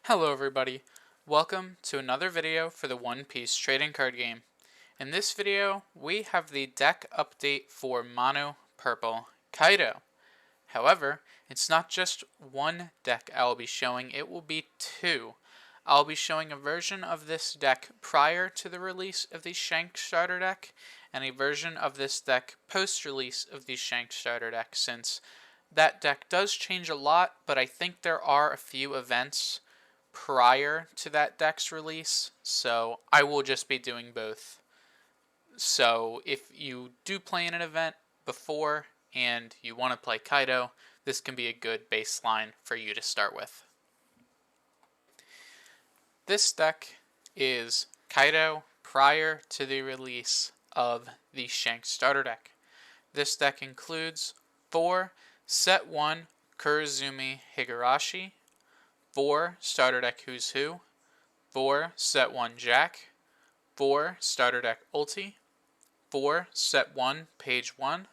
Hello everybody, welcome to another video for the One Piece trading card game. In this video, we have the deck update for Mono Purple Kaido. However, it's not just one deck I will be showing, it will be two. I'll be showing a version of this deck prior to the release of the Shanks starter deck, and a version of this deck post-release of the Shanks starter deck, since that deck does change a lot, but I think there are a few events prior to that deck's release, so I will just be doing both. So if you do play in an event before and you want to play Kaido, this can be a good baseline for you to start with. This deck is Kaido prior to the release of the Shanks starter deck. This deck includes 4 Set 1 Kurozumi Higurashi, 4 Starter Deck Who's Who, 4 Set 1 Jack, 4 Starter Deck Ulti, 4 Set 1 Page 1,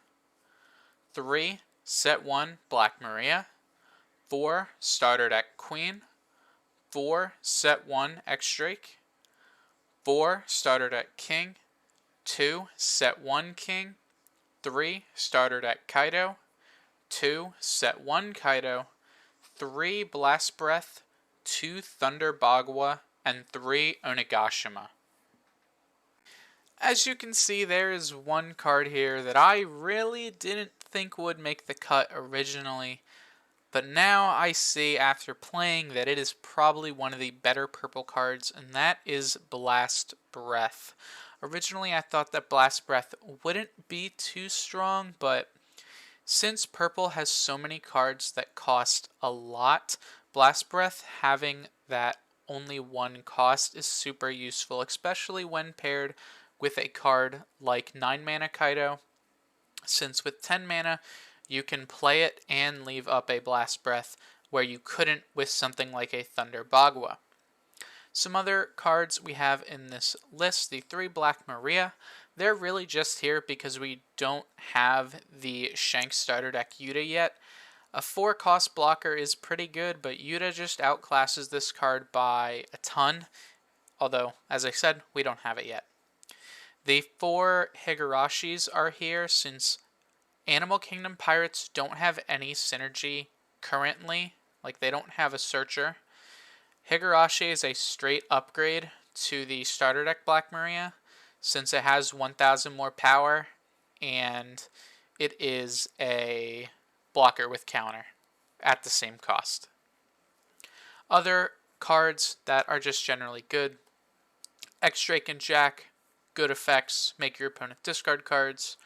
3 Set 1 Black Maria, 4 Starter Deck Queen, 4 Set 1 X Drake, 4 Starter Deck King, 2 Set 1 King, 3 Starter Deck Kaido, 2 Set 1 Kaido, 3 Blast Breath, 2 Thunder Bagua, and 3 Onigashima. As you can see, there is one card here that I really didn't think would make the cut originally, but now I see after playing that it is probably one of the better purple cards, and that is Blast Breath. Originally I thought that Blast Breath wouldn't be too strong, but since purple has so many cards that cost a lot, Blast Breath having that only one cost is super useful, especially when paired with a card like 9 mana Kaido, since with 10 mana you can play it and leave up a Blast Breath where you couldn't with something like a Thunder Bagua. Some other cards we have in this list, the 3 Black Maria, they're really just here because we don't have the Shanks starter deck Yuta yet. A 4 cost blocker is pretty good, but Yuta just outclasses this card by a ton, although, as I said, we don't have it yet. The 4 Higurashis are here since Animal Kingdom Pirates don't have any synergy currently, like they don't have a searcher. Higurashi is a straight upgrade to the starter deck Black Maria, since it has 1000 more power, and it is a blocker with counter at the same cost. Other cards that are just generally good: X Drake and Jack, good effects, make your opponent discard cards.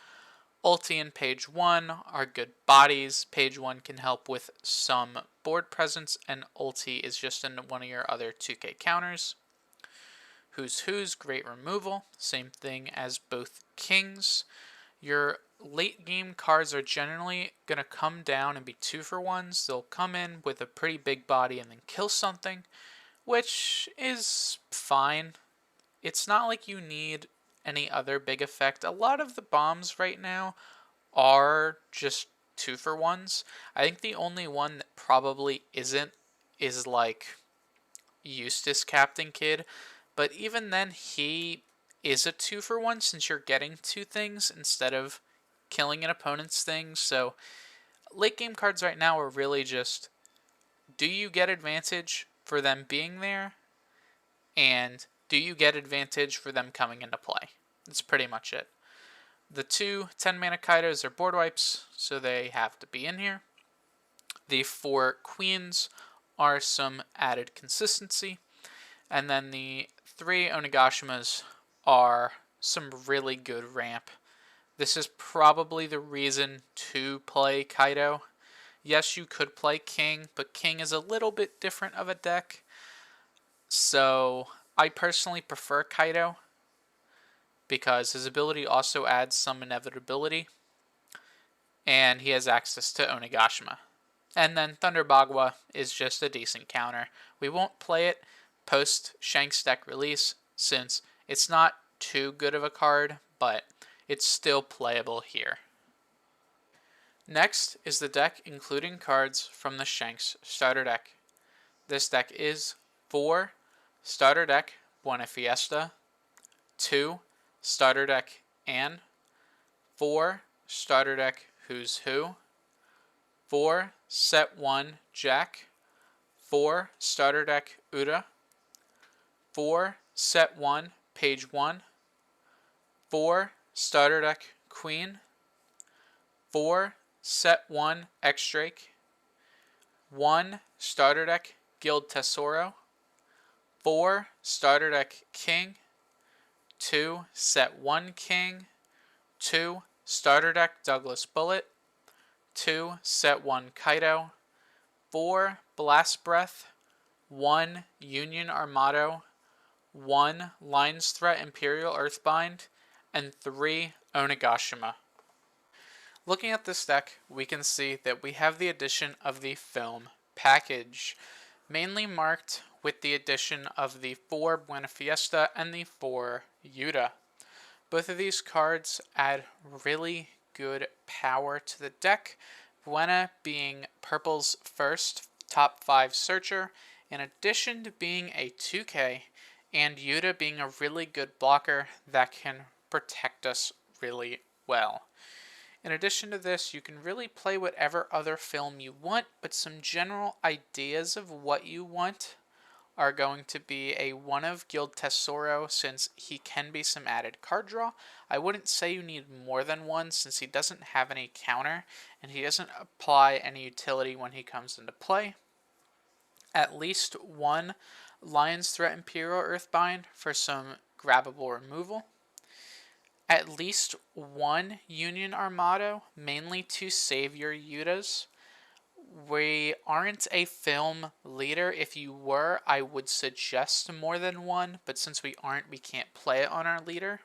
Ulti and Page 1 are good bodies. Page 1 can help with some board presence, and Ulti is just in one of your other 2k counters. Who's great removal, same thing as both Kings. Your late game cards are generally going to come down and be 2-for-1s. They'll come in with a pretty big body and then kill something, which is fine. It's not like you need any other big effect. A lot of the bombs right now are just 2-for-1s. I think the only one that probably isn't is like Eustace Captain Kid, but even then he is a 2-for-1 since you're getting 2 things instead of killing an opponent's things. So late game cards right now are really just, do you get advantage for them being there, and do you get advantage for them coming into play? That's pretty much it. The 2 10 mana Kaidos are board wipes, so they have to be in here. The 4 Queens are some added consistency. And then the 3 Onigashimas are some really good ramp. This is probably the reason to play Kaido. Yes, you could play King, but King is a little bit different of a deck. So I personally prefer Kaido because his ability also adds some inevitability, and he has access to Onigashima. And then Thunder Bagua is just a decent counter. We won't play it post Shanks deck release since it's not too good of a card, but it's still playable here. Next is the deck including cards from the Shanks starter deck. This deck is 4. Starter deck Buena Fiesta. 2. Starter deck Anne. 4. Starter deck Who's Who. 4. Set 1 Jack. 4. Starter deck Uda. 4. Set 1 Page 1. 4. Starter deck Queen. 4. Set 1 X-Drake. 1. Starter deck Guild Tesoro. 4. Starter deck King. 2. Set 1 King. 2. Starter deck Douglas Bullet. 2. Set 1 Kaido. 4. Blast Breath. 1. Union Armado. 1. Lion's Threat Imperial Earthbind. And 3. Onigashima. Looking at this deck, we can see that we have the addition of the film package, mainly marked with the addition of the 4 Buena Fiesta and the 4 Yuta. Both of these cards add really good power to the deck, Buena being purple's first top 5 searcher, in addition to being a 2K, and Yuta being a really good blocker that can protect us really well. In addition to this, you can really play whatever other film you want, but some general ideas of what you want are going to be a 1 of Guild Tesoro, since he can be some added card draw. I wouldn't say you need more than 1, since he doesn't have any counter, and he doesn't apply any utility when he comes into play. At least 1 Lion's Threat Imperial Earthbind for some grabbable removal. At least 1 Union Armado, mainly to save your Yutas. We aren't a film leader. If you were, I would suggest more than 1, but since we aren't, we can't play it on our leader.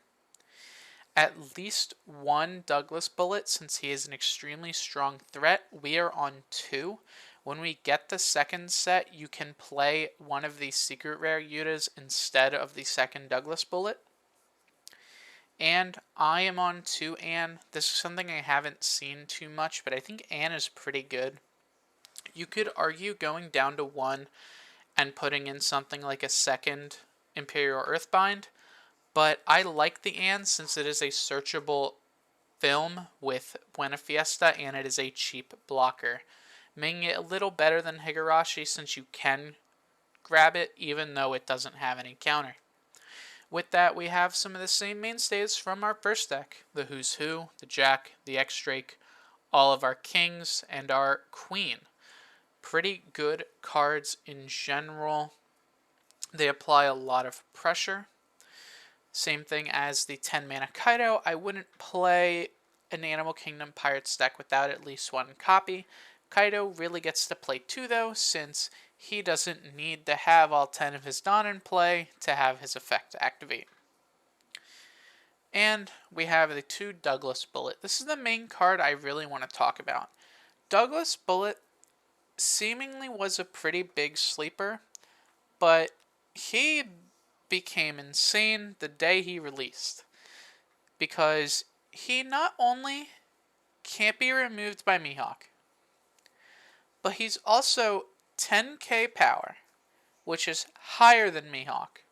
At least 1 Douglas Bullet, since he is an extremely strong threat. We are on 2. When we get the second set, you can play one of these secret rare Yutas instead of the second Douglas Bullet. And I am on 2 Anne. This is something I haven't seen too much, but I think Anne is pretty good. You could argue going down to 1 and putting in something like a second Imperial Earthbind, but I like the Anne since it is a searchable film with Buena Fiesta and it is a cheap blocker, making it a little better than Higurashi since you can grab it even though it doesn't have any counter. With that, we have some of the same mainstays from our first deck. The Who's Who, the Jack, the X-Drake, all of our Kings, and our Queen. Pretty good cards in general. They apply a lot of pressure. Same thing as the 10 mana Kaido. I wouldn't play an Animal Kingdom Pirates deck without at least 1 copy. Kaido really gets to play 2 though, since he doesn't need to have all 10 of his Dawn in play to have his effect activate. And we have the 2 Douglas Bullet. This is the main card I really want to talk about. Douglas Bullet seemingly was a pretty big sleeper, but he became insane the day he released, because he not only can't be removed by Mihawk, but he's also 10k power, which is higher than Mihawk.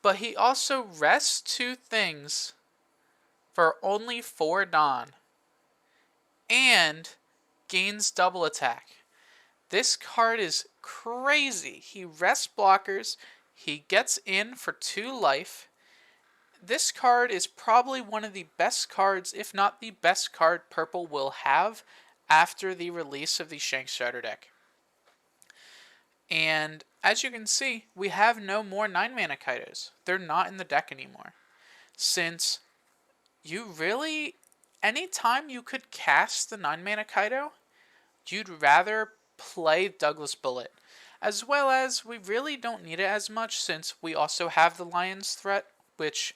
But he also rests 2 things for only 4 Dawn, and gains double attack. This card is crazy. He rests blockers, he gets in for 2 life. This card is probably one of the best cards, if not the best card Purple will have after the release of the Shanks starter deck. And as you can see, we have no more 9 mana Kaidos. They're not in the deck anymore. Since you really, anytime you could cast the 9 mana Kaido, you'd rather play Douglas Bullet. As well as we really don't need it as much since we also have the Lion's Threat, which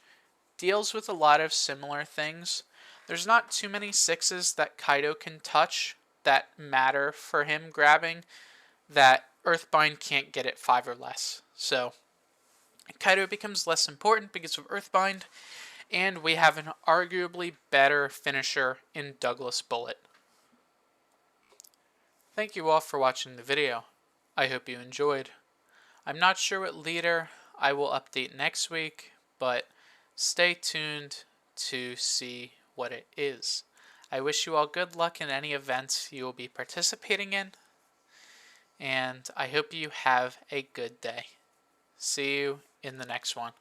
deals with a lot of similar things. There's not too many 6s that Kaido can touch that matter for him grabbing that Earthbind can't get at 5 or less. So Kaido becomes less important because of Earthbind, and we have an arguably better finisher in Douglas Bullet. Thank you all for watching the video. I hope you enjoyed. I'm not sure what leader I will update next week, but stay tuned to see what it is. I wish you all good luck in any events you will be participating in, and I hope you have a good day. See you in the next one.